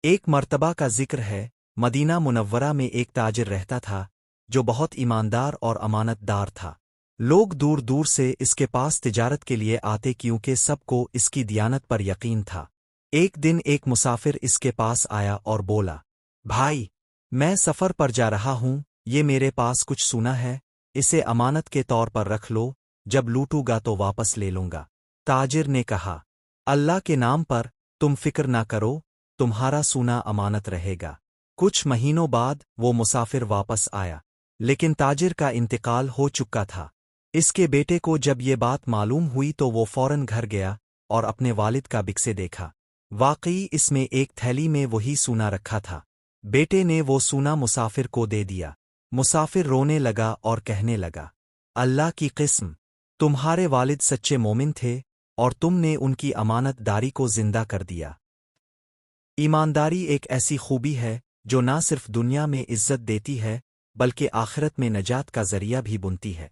ایک مرتبہ کا ذکر ہے، مدینہ منورہ میں ایک تاجر رہتا تھا جو بہت ایماندار اور امانت دار تھا۔ لوگ دور دور سے اس کے پاس تجارت کے لیے آتے کیونکہ سب کو اس کی دیانت پر یقین تھا۔ ایک دن ایک مسافر اس کے پاس آیا اور بولا، بھائی، میں سفر پر جا رہا ہوں، یہ میرے پاس کچھ سونا ہے، اسے امانت کے طور پر رکھ لو، جب لوٹوں گا تو واپس لے لوں گا۔ تاجر نے کہا، اللہ کے نام پر تم فکر نہ کرو، تمہارا سونا امانت رہے گا۔ کچھ مہینوں بعد وہ مسافر واپس آیا، لیکن تاجر کا انتقال ہو چکا تھا۔ اس کے بیٹے کو جب یہ بات معلوم ہوئی تو وہ فوراً گھر گیا اور اپنے والد کا بکسے دیکھا۔ واقعی اس میں ایک تھیلی میں وہی سونا رکھا تھا۔ بیٹے نے وہ سونا مسافر کو دے دیا۔ مسافر رونے لگا اور کہنے لگا، اللہ کی قسم، تمہارے والد سچے مومن تھے اور تم نے ان کی امانت داری کو زندہ کر دیا۔ ایمانداری ایک ایسی خوبی ہے جو نہ صرف دنیا میں عزت دیتی ہے بلکہ آخرت میں نجات کا ذریعہ بھی بنتی ہے۔